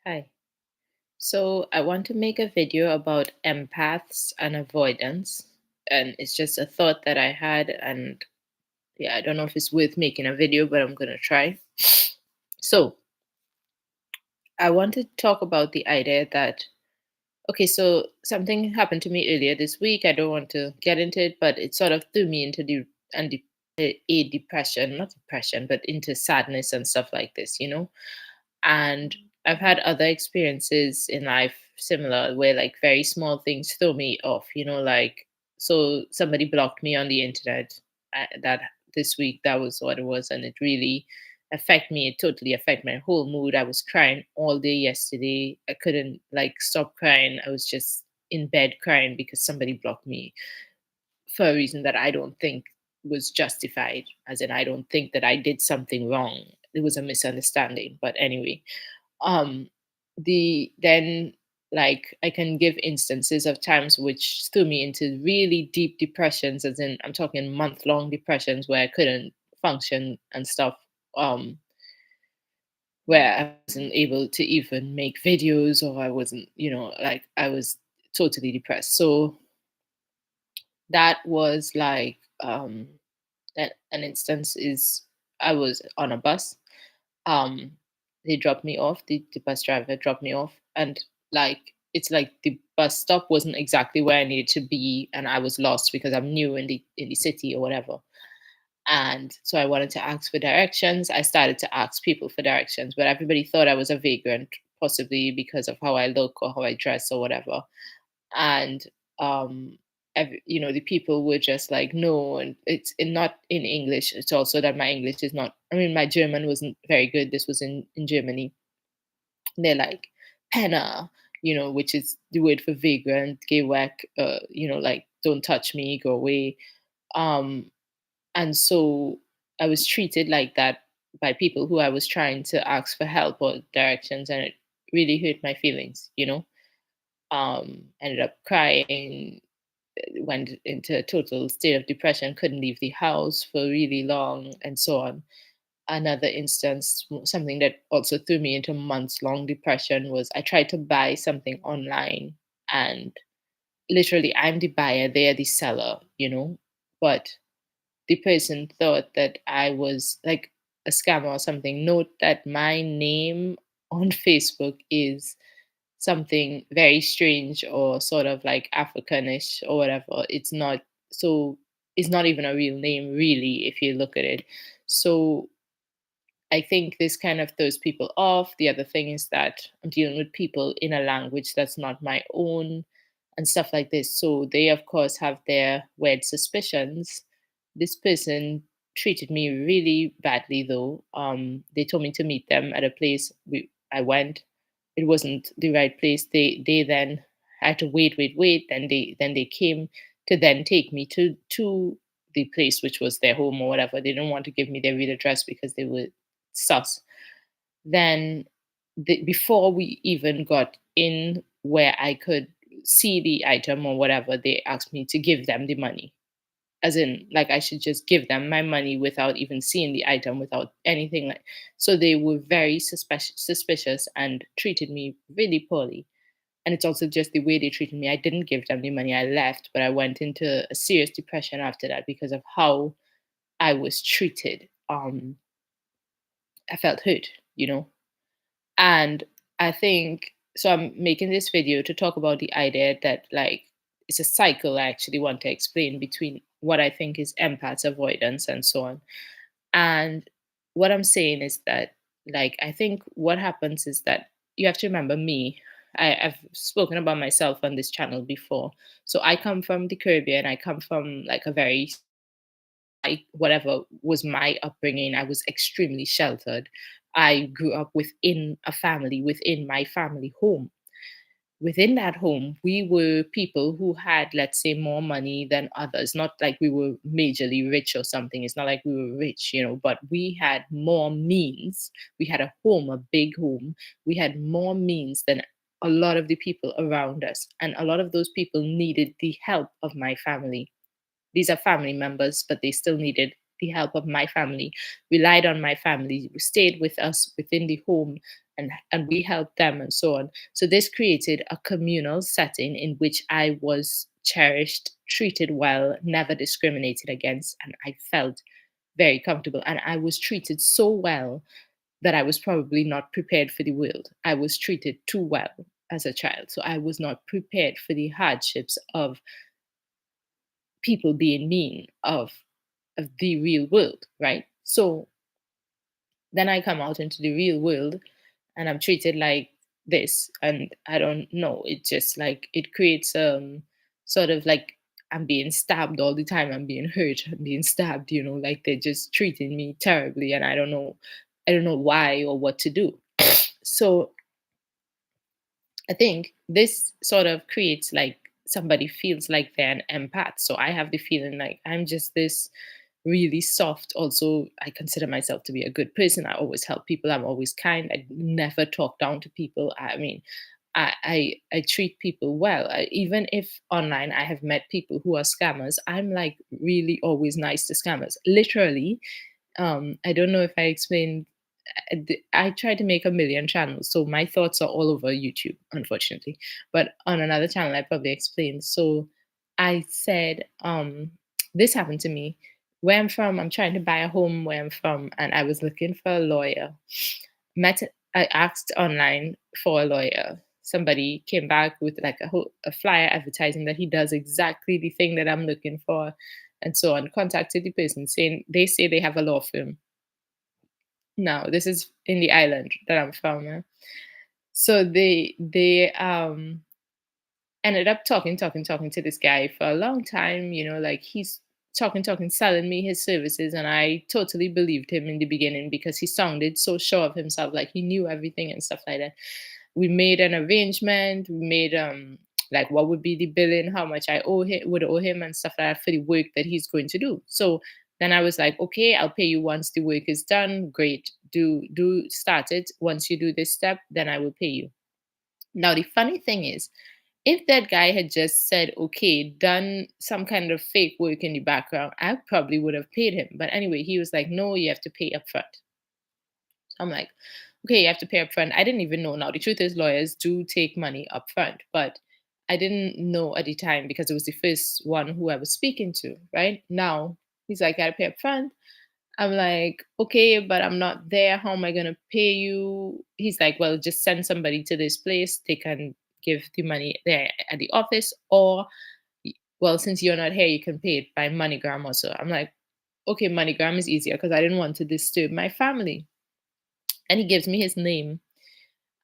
Hi. So I want to make a video about empaths and avoidance. And it's just a thought that I had. And yeah, I don't know if it's worth making a video, but I'm going to try. So I want to talk about the idea that, okay, so something happened to me earlier this week. I don't want to get into it, but it sort of threw me into and the, a depression, not depression, but into sadness and stuff like this. And I've had other experiences in life similar where like very small things throw me off, like so somebody blocked me on the internet that this week that was what it was, and it really affect me. It totally affect my whole mood. I was crying all day yesterday. I couldn't like stop crying. I was just in bed crying because somebody blocked me for a reason that I don't think was justified. As in, I don't think that I did something wrong. It was a misunderstanding. But anyway, um, the then like I can give instances of times which threw me into really deep depressions, as in I'm talking month-long depressions where I couldn't function and stuff. Where I wasn't able to even make videos, or I wasn't, like I was totally depressed. So that was like that an instance is I was on a bus. um they dropped me off. The bus driver dropped me off, and like it's like the bus stop wasn't exactly where I needed to be, and I was lost because I'm new in the city or whatever. And so I wanted to ask for directions. I started to ask people for directions, but everybody thought I was a vagrant, possibly because of how I look or how I dress or whatever. And um the people were just like, no, and not in English. It's also that my English is not, I mean, my German wasn't very good. This was in Germany. They're like, penna, which is the word for vagrant, gay whack, like, don't touch me, go away. um and so I was treated like that by people who I was trying to ask for help or directions, and it really hurt my feelings. Ended up crying, went into a total state of depression, couldn't leave the house for really long, and so on. Another instance, something that also threw me into months long depression, was I tried to buy something online, and literally I'm the buyer, they're the seller. But the person thought that I was like a scammer or something. Note that my name on Facebook is something very strange or sort of like Africanish or whatever. So it's not even a real name really if you look at it. So I think this kind of throws people off. The other thing is that I'm dealing with people in a language that's not my own and stuff like this. So they, of course, have their weird suspicions. This person treated me really badly, though. They told me to meet them at a place. I went. It wasn't the right place. They then had to wait. Then they came to then take me to the place, which was their home or whatever. They didn't want to give me their real address because they were sus. Then before we even got in where I could see the item or whatever, they asked me to give them the money. As in, like I should just give them my money without even seeing the item, without anything like. So they were very suspicious and treated me really poorly. And it's also just the way they treated me. I didn't give them the money. I left, but I went into a serious depression after that because of how I was treated. I felt hurt. And I think so. I'm making this video to talk about the idea that, like, it's a cycle I actually want to explain between what I think is empaths, avoidance, and so on. And what I'm saying is that, like, I think what happens is that you have to remember me. I've spoken about myself on this channel before. So I come from the Caribbean. I come from like a very whatever was my upbringing, I was extremely sheltered. I grew up within a family, within my family home. Within that home, we were people who had, let's say, more money than others. Not like we were majorly rich or something. It's not like we were rich, but we had more means. We had a home, a big home. We had more means than a lot of the people around us. And a lot of those people needed the help of my family. These are family members, but they still needed the help of my family, relied on my family, stayed with us within the home. and we helped them and so on. So this created a communal setting in which I was cherished, treated well, never discriminated against, and I felt very comfortable. And I was treated so well that I was probably not prepared for the world. I was treated too well as a child. So I was not prepared for the hardships of people being mean, of the real world, right? So then I come out into the real world and I'm treated like this. And I don't know. It just like it creates sort of like I'm being stabbed all the time. I'm being hurt. I'm being stabbed, like they're just treating me terribly and I don't know why or what to do. So I think this sort of creates like somebody feels like they're an empath. So I have the feeling like I'm just this really soft. Also, I consider myself to be a good person. I always help people. I'm always kind. I never talk down to people. I mean, I treat people well. Even if online I have met people who are scammers, I'm like really always nice to scammers. Literally, I don't know if I explained. I try to make a million channels, so my thoughts are all over YouTube, unfortunately. But on another channel, I probably explained. So I said, this happened to me. Where I'm from, I'm trying to buy a home where I'm from, and I was looking for a lawyer. Met, I asked online for a lawyer. Somebody came back with like a flyer advertising that he does exactly the thing that I'm looking for, and so on. Contacted the person saying they say they have a law firm. No, this is in the island that I'm from. So they ended up talking to this guy for a long time, like he's talking, selling me his services, and I totally believed him in the beginning because he sounded so sure of himself, like he knew everything and stuff like that. We made an arrangement, we made like what would be the billing, how much I owe him and stuff like that for the work that he's going to do. So then I was like, okay, I'll pay you once the work is done. Great. Do start it. Once you do this step, then I will pay you. Now the funny thing is, if that guy had just said, okay, done some kind of fake work in the background, I probably would have paid him. But anyway, he was like, no, you have to pay upfront. So I'm like, okay, you have to pay upfront. I didn't even know. Now, the truth is, lawyers do take money upfront, but I didn't know at the time because it was the first one who I was speaking to, right? Now, he's like, I gotta pay upfront. I'm like, okay, but I'm not there. How am I gonna pay you? He's like, well, just send somebody to this place. They can give the money there at the office, or well, since you're not here, you can pay it by MoneyGram also. I'm like, okay, MoneyGram is easier because I didn't want to disturb my family. And he gives me his name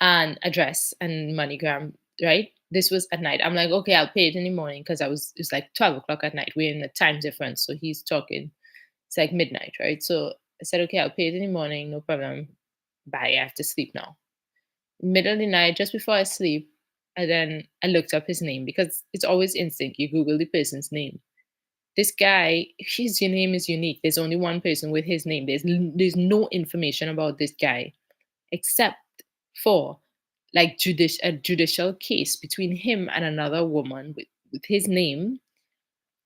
and address and MoneyGram, right? This was at night. I'm like, okay, I'll pay it in the morning because it's like 12 o'clock at night. We're in a time difference. So he's talking, it's like midnight, right? So I said, okay, I'll pay it in the morning, no problem. Bye, I have to sleep now. Middle of the night, just before I sleep, and then I looked up his name because it's always instinct. You Google the person's name. This guy, his name is unique. There's only one person with his name. There's no information about this guy except for like a judicial case between him and another woman with his name,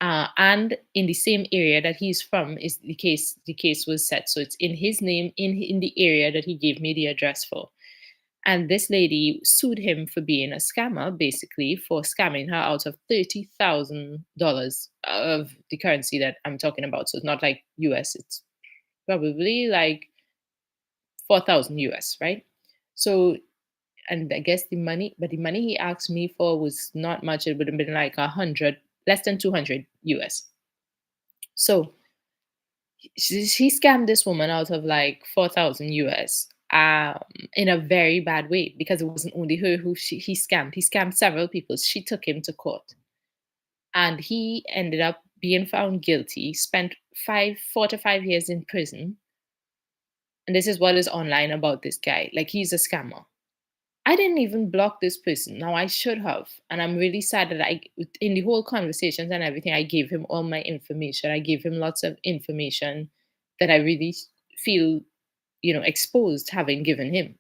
and in the same area that he's from is the case was set, so it's in his name in the area that he gave me the address for. And this lady sued him for being a scammer, basically for scamming her out of $30,000 of the currency that I'm talking about. So it's not like US, it's probably like 4,000 US, right? So, and I guess the money he asked me for was not much. It would have been like 100, less than 200 US. So she scammed this woman out of like 4,000 US, in a very bad way because it wasn't only her who he scammed. He scammed several people. She took him to court and he ended up being found guilty, spent 4 to 5 years in prison. And this is what is online about this guy. Like he's a scammer. I didn't even block this person. Now I should have. And I'm really sad that in the whole conversations and everything, I gave him all my information. I gave him lots of information that I really feel, exposed having given him.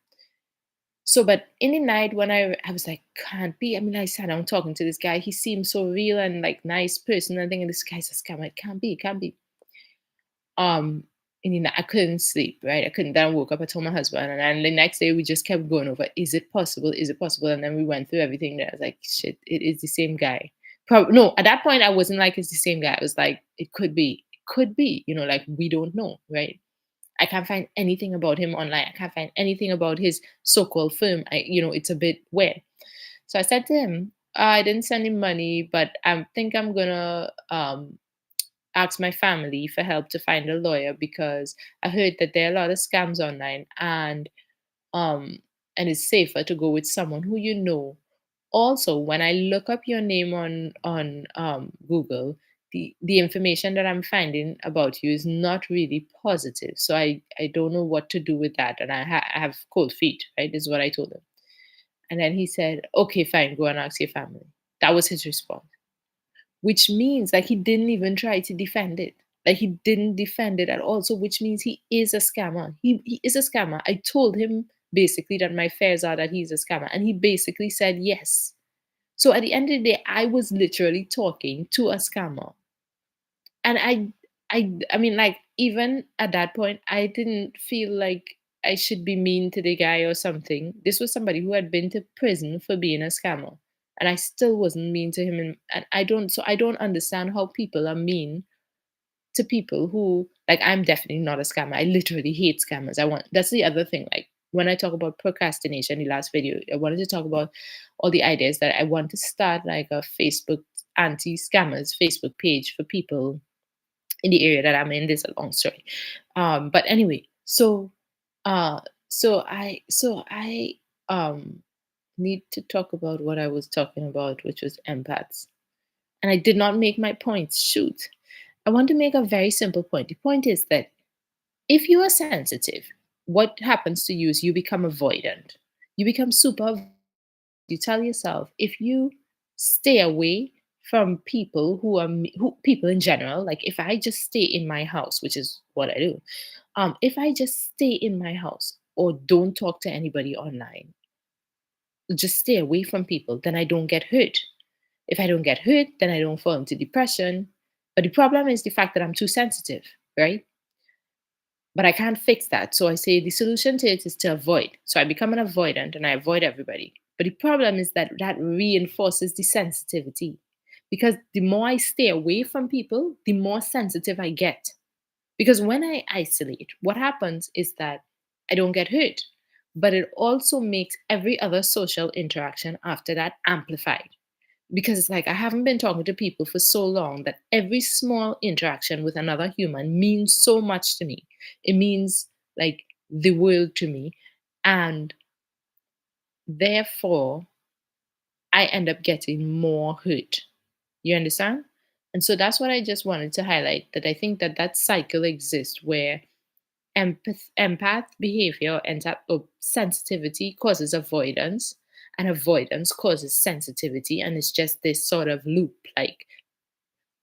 So, but in the night when I was like, can't be. I mean, I sat down talking to this guy. He seemed so real and like nice person. And thinking this guy's a scammer. It can't be. It can't be. Um, And I couldn't sleep, right? I couldn't. Then I woke up. I told my husband, and then the next day we just kept going over. Is it possible? Is it possible? And then we went through everything. That I was like, shit, it is the same guy. Probably no. At that point, I wasn't like it's the same guy. I was like, it could be. It could be. Like we don't know, right? I can't find anything about him online. I can't find anything about his so-called firm. It's a bit weird. So I said to him, I didn't send him money, but I think I'm gonna ask my family for help to find a lawyer because I heard that there are a lot of scams online, um and it's safer to go with someone who you know. Also, when I look up your name on Google, the information that I'm finding about you is not really positive. So I don't know what to do with that, and I have cold feet. Right, is what I told him. And then he said, "Okay, fine, go and ask your family." That was his response, which means like he didn't even try to defend it. Like he didn't defend it at all. So which means he is a scammer. He is a scammer. I told him basically that my fears are that he's a scammer. And he basically said yes. So at the end of the day, I was literally talking to a scammer. And I mean, like, even at that point, I didn't feel like I should be mean to the guy or something. This was somebody who had been to prison for being a scammer. And I still wasn't mean to him. And I don't understand how people are mean to people who, like, I'm definitely not a scammer. I literally hate scammers. That's the other thing. Like, when I talk about procrastination, the last video, I wanted to talk about all the ideas that I want to start like a Facebook anti scammers Facebook page for people in the area that I'm in. There's a long story. But anyway, uh so I um need to talk about what I was talking about, which was empaths. And I did not make my points. Shoot. I want to make a very simple point. The point is that if you are sensitive, what happens to you is you become avoidant. You become super. You tell yourself, if you stay away from people who people in general, like if I just stay in my house, which is what I do, if I just stay in my house or don't talk to anybody online, just stay away from people, then I don't get hurt. If I don't get hurt, then I don't fall into depression. But the problem is the fact that I'm too sensitive, right? But I can't fix that. So I say the solution to it is to avoid. So I become an avoidant and I avoid everybody. But the problem is that that reinforces the sensitivity. Because the more I stay away from people, the more sensitive I get. Because when I isolate, what happens is that I don't get hurt, but it also makes every other social interaction after that amplified. Because it's like I haven't been talking to people for so long that every small interaction with another human means so much to me. It means like the world to me. And therefore, I end up getting more hurt. You understand? And so that's what I just wanted to highlight, that I think that that cycle exists where empath behavior ends up, or sensitivity causes avoidance, and avoidance causes sensitivity. And it's just this sort of loop. Like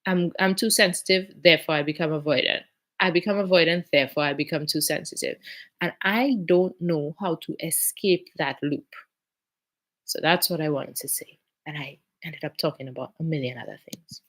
I'm too sensitive, therefore I become avoidant. I become avoidant, therefore I become too sensitive. And I don't know how to escape that loop. So that's what I wanted to say. And I ended up talking about a million other things.